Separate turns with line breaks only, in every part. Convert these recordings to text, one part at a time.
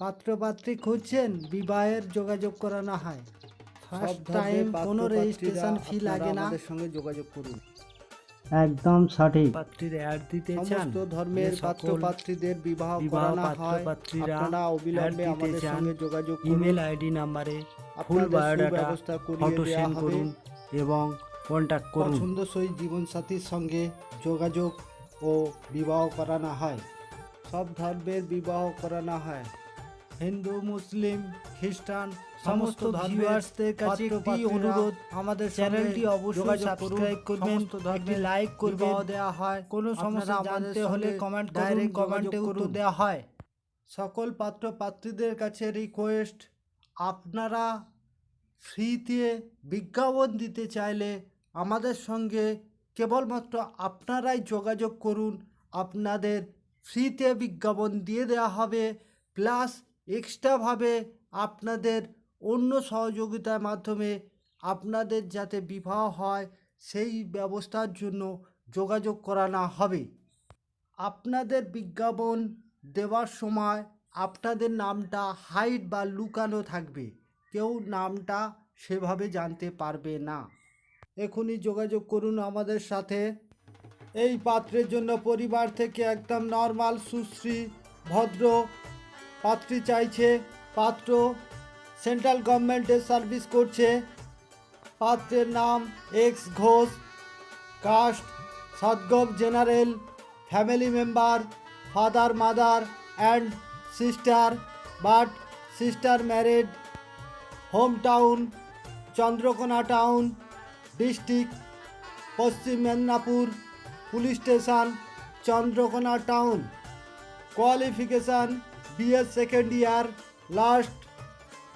পাত্রপাত্রী খুঁজছেন, বিবাহের যোগাযোগ করানো হয়। ফার্স্ট টাইম কোনো রেজিস্ট্রেশন ফি লাগে না।
আমাদের সঙ্গে যোগাযোগ করুন।
একদম সঠিক।
পাত্রীর অ্যাড দিতে চান,
সমস্ত ধর্মের পাত্রপাত্রীদের বিবাহ করানো হয়। আপনারা অবিলম্বে আমাদের সঙ্গে যোগাযোগ করুন।
ইমেল আইডি নাম্বারে ফুল
আপনাদের
বায়োডাটা
সুব্যবস্থা করিয়ে
ফটো
দেয়া
সেন্ড
হবে।
করুন এবং কন্ট্যাক্ট করুন।
পছন্দসই জীবনসাথীর সঙ্গে যোগাযোগ ও বিবাহ করানো হয়। সব ধর্মের বিবাহ করানো হয়।
হিন্দু, মুসলিম, খ্রিস্টান
সমস্ত
ভিউয়ার্সদের কাছে একটি
পাত্রপাত্রীরা
অনুরোধ,
আমাদের
চ্যানেলটি
সঙ্গে
অবশ্যই
যোগাযোগ
সাবস্ক্রাইব
করুন।
করবেন,
সমস্ত ধর্মের
একটি লাইক করবেন,
বিবাহ দেওয়া হয়।
কোনো সমস্যা
আপনারা আমাদের
জানতে হলে
সঙ্গে
কমেন্ট করুন,
ডাইরেক্ট
কমেন্টে
যোগাযোগ
উত্তর
করুন।
দেওয়া হয়।
সকল পাত্রপাত্রীদের কাছে রিকোয়েস্ট, আপনারা ফ্রিতে বিজ্ঞাপন দিতে চাইলে আমাদের সঙ্গে কেবলমাত্র আপনারাই যোগাযোগ করুন। আপনাদের ফ্রিতে বিজ্ঞাপন দিয়ে দেওয়া হবে, প্লাস এক্সট্রাভাবে আপনাদের অন্য সহযোগিতার মাধ্যমে আপনাদের যাতে বিবাহ হয় সেই ব্যবস্থার জন্য যোগাযোগ করানো হবে। আপনাদের বিজ্ঞাপন দেওয়ার সময় আপনাদের নামটা হাইড বা লুকানো থাকবে, কেউ নামটা সেভাবে জানতে পারবে না। এখনই যোগাযোগ করুন আমাদের সাথে। এই পাত্রের জন্য পরিবার থেকে একদম নর্মাল, সুশ্রী, ভদ্র পাত্রী চাইছে। পাত্র সেন্ট্রাল গভর্নমেন্টের সার্ভিস করছে। পাত্রের নাম X Ghosh, caste Sadgop general, family member father, mother and sister, but sister married, home town Chandrakona town, district Paschim Medinipur, police station Chandrakona town, qualification BS second year, last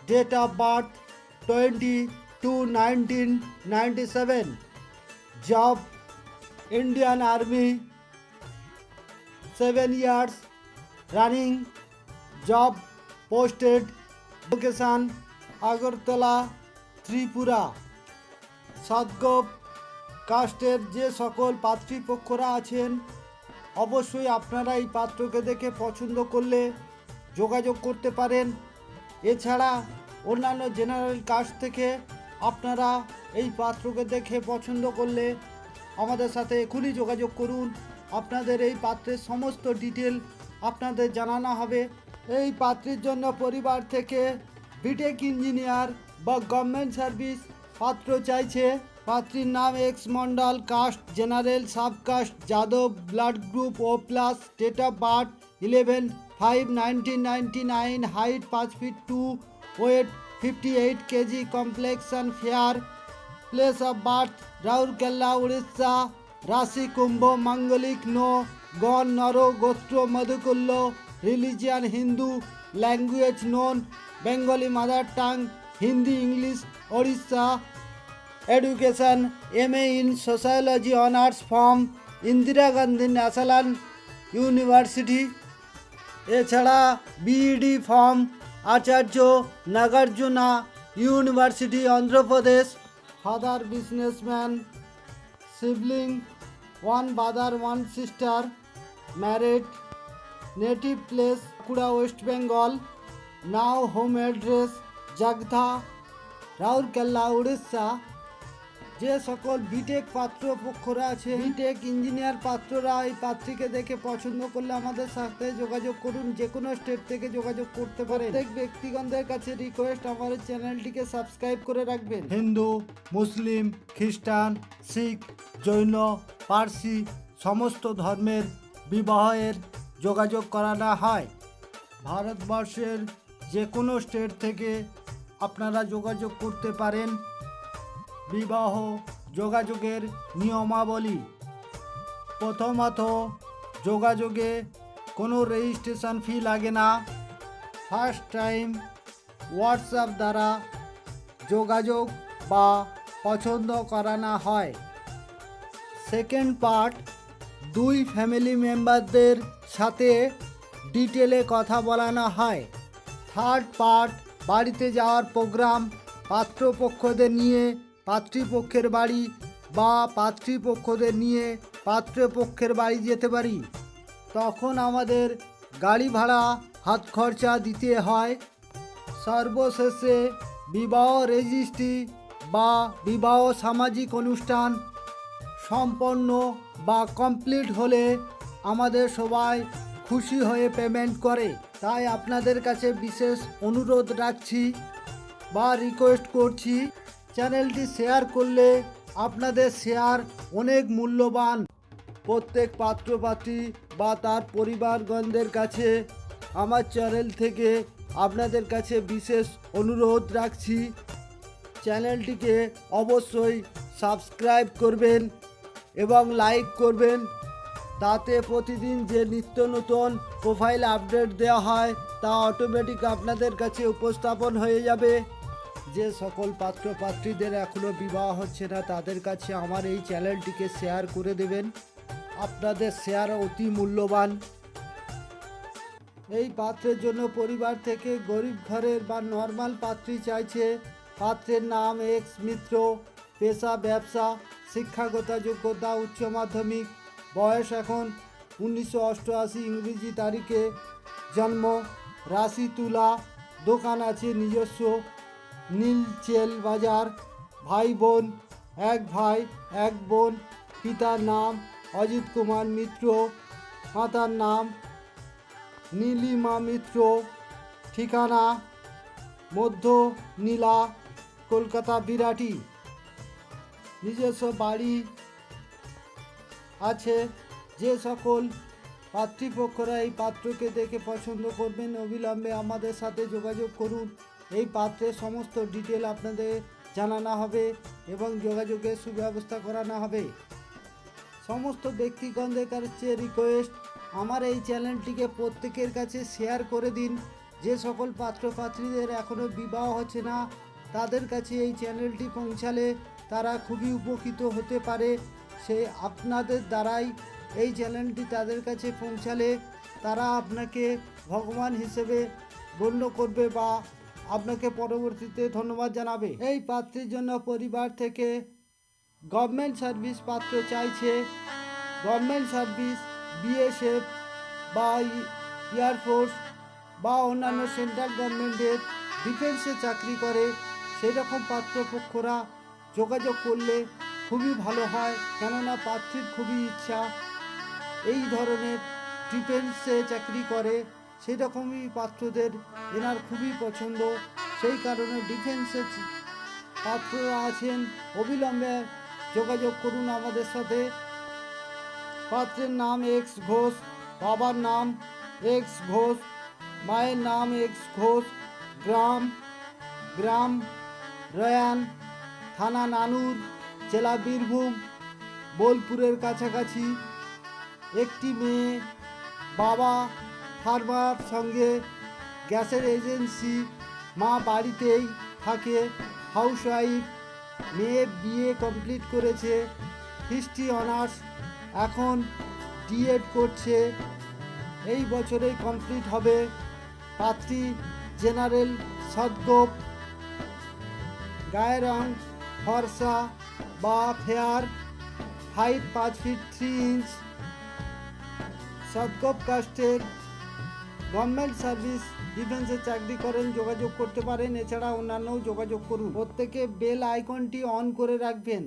date of birth 20/2/1997, job Indian army 7 years running, job posted, location Agartala, Tripura. Sadgop কাস্টের যে সকল পাত্রীপক্ষরা আছেন অবশ্যই আপনারা এই পাত্রকে দেখে পছন্দ করলে যোগাযোগ করতে পারেন। এছাড়া অন্যান্য জেনারেল কাস্ট থেকে আপনারা এই পাত্রকে দেখে পছন্দ করলে আমাদের সাথে এখনই যোগাযোগ করুন। আপনাদের এই পাত্রের সমস্ত ডিটেল আপনাদের জানানো হবে। এই পাত্রের জন্য পরিবার থেকে বিটেক ইঞ্জিনিয়ার বা গভর্নমেন্ট সার্ভিস পাত্র চাইছে। পাত্রীর নাম X Mondal, caste general, subcaste Yadav, blood group O plus, date of birth 11/5/1999, height 5 feet 2, weight 58 kg, complexion fair, place of birth Rourkela, Orissa, rashi Kumbh, Manglik no, gana nara, gotra Madhukulya, religion Hindu, language known Bengali, mother tongue Hindi, English Odisha, education MA in sociology honours from Indira Gandhi national university. এছাড়া BED from Acharya Nagarjuna university, Andhra Pradesh. Father businessman, sibling 1 brother 1 sister, married, native place Bankura, West Bengal, now home address Jagda, Rourkela, Orissa. যে সকল B Tech পাত্রপক্ষরা আছে, B Tech engineer পাত্ররা এই পাত্রীকে দেখে পছন্দ করলে আমাদের সাথে যোগাযোগ করুন। যে কোনো স্টেট থেকে যোগাযোগ করতে পারেন। প্রত্যেক ব্যক্তিগণদের কাছে রিকোয়েস্ট, আমাদের চ্যানেলটিকে সাবস্ক্রাইব করে রাখবেন। হিন্দু, মুসলিম, খ্রিস্টান, শিখ, জৈন, পার্সি সমস্ত ধর্মের বিবাহের যোগাযোগ করানো হয়। ভারতবর্ষের যে কোনো স্টেট থেকে আপনারা যোগাযোগ করতে পারেন। বিবাহ যোগাযোগের নিয়মাবলী: প্রথমত, যোগাযোগে কোনো রেজিস্ট্রেশন ফি লাগে না। ফার্স্ট টাইম হোয়াটসঅ্যাপ দ্বারা যোগাযোগ বা পছন্দ করানো হয়। সেকেন্ড পার্ট, দুই ফ্যামিলি মেম্বারদের সাথে ডিটেলে কথা বলানো হয়। থার্ড পার্ট, বাড়িতে যাওয়ার প্রোগ্রাম, পাত্রপক্ষদের নিয়ে পাত্রীপক্ষের বাড়ি বা পাত্রীপক্ষদের নিয়ে পাত্রপক্ষের বাড়ি যেতে পারি। তখন আমাদের গাড়ি ভাড়া হাত খরচা দিতে হয়। সর্বশেষে বিবাহ রেজিস্ট্রি বা বিবাহ সামাজিক অনুষ্ঠান সম্পন্ন বা কমপ্লিট হলে আমাদের সবাই খুশি হয়ে পেমেন্ট করে। তাই আপনাদের কাছে বিশেষ অনুরোধ রাখছি বা রিকোয়েস্ট করছি, চ্যানেলটি শেয়ার করলে আপনাদের শেয়ার অনেক মূল্যবান। প্রত্যেক পাত্রপাত্রী বা তার পরিবারগণদের কাছে আমার চ্যানেল থেকে আপনাদের কাছে বিশেষ অনুরোধ রাখছি, চ্যানেলটিকে অবশ্যই সাবস্ক্রাইব করবেন এবং লাইক করবেন। তাতে প্রতিদিন যে নিত্য নতুন প্রোফাইল আপডেট দেওয়া হয় তা অটোমেটিক আপনাদের কাছে উপস্থাপন হয়ে যাবে। যে সকল পাত্রপাত্রীদের এখনও বিবাহ হচ্ছে না তাদের কাছে আমার এই চ্যানেলটিকে শেয়ার করে দেবেন, আপনাদের শেয়ার অতি মূল্যবান। এই পাত্রের জন্য পরিবার থেকে গরিব ঘরের বা নর্মাল পাত্রী চাইছে। পাত্রের নাম এক্স মিত্র, পেশা ব্যবসা, শিক্ষাগত যোগ্যতা উচ্চ মাধ্যমিক, বয়স এখন 1988 ইংরেজি তারিখে জন্ম, রাশি তুলা, দোকান আছে নিজস্ব নীলচেল বাজার, ভাই বোন এক ভাই এক বোন, পিতার নাম অজিত কুমার মিত্র, মাতার নাম নীলিমা মিত্র, ঠিকানা মধ্য নীলা, কলকাতা বিরাটি। নিজস্ব বাড়ি আছে। যে সকল পাত্রীপক্ষরা এই পাত্রকে দেখে পছন্দ করবেন অবিলম্বে আমাদের সাথে যোগাযোগ করুন। এই পাত্রের সমস্ত ডিটেল আপনাদের জানানো হবে এবং যোগাযোগের সুব্যবস্থা করানো হবে। সমস্ত ব্যক্তিগণদের কাছে রিকোয়েস্ট, আমার এই চ্যানেলটিকে প্রত্যেকের কাছে শেয়ার করে দিন। যে সকল পাত্রপাত্রীদের এখনও বিবাহ হচ্ছে না তাদের কাছে এই চ্যানেলটি পৌঁছালে তারা খুবই উপকৃত হতে পারে। সে আপনাদের দ্বারাই এই চ্যানেলটি তাদের কাছে পৌঁছালে তারা আপনাকে ভগবান হিসেবে গণ্য করবে বা আপনাকে পরবর্তীতে ধন্যবাদ জানাবে। এই পাত্রের জন্য পরিবার থেকে গভর্নমেন্ট সার্ভিস পাত্র চাইছে। গভর্নমেন্ট সার্ভিস বিএসএফ বা এয়ারফোর্স বা অন্যান্য সেন্ট্রাল গভর্নমেন্টের ডিফেন্সে চাকরি করে সেই রকম পাত্রপক্ষরা যোগাযোগ করলে খুবই ভালো হয়, কেননা পাত্রীর খুবই ইচ্ছা এই ধরনের ডিফেন্সে চাকরি করে, সেই রকমই পাত্রদের এনার খুবই পছন্দ। সেই কারণে ডিফেন্সে পাত্ররা আছেন, অবিলম্বে যোগাযোগ করুন আমাদের সাথে। পাত্রের নাম এক্স ঘোষ, বাবার নাম এক্স ঘোষ, মায়ের নাম এক্স ঘোষ, গ্রাম রয়ান, থানা নানুর, জেলা বীরভূম, বোলপুরের কাছাকাছি। একটি মেয়ে, বাবা ফার্মার, সঙ্গে গ্যাসের এজেন্সি, মা বাড়িতেই থাকে, হাউসওয়াইফ। মেয়ে বিএ কমপ্লিট করেছে, হিস্ট্রি অনার্স, এখন ডিএড করছে, এই বছরেই কমপ্লিট হবে। পাত্রী জেনারেল সদগোপ, গায়ের রং ফর্সা বা ফেয়ার, হাইট 5 ফিট 3 ইঞ্চ, সদগোপ কাস্টের, গভর্নমেন্ট সার্ভিস ডিফেন্সে চাকরি করেন, যোগাযোগ করতে পারেন। এছাড়া অন্যান্যও যোগাযোগ করুন। প্রত্যেকে বেল আইকনটি অন করে রাখবেন।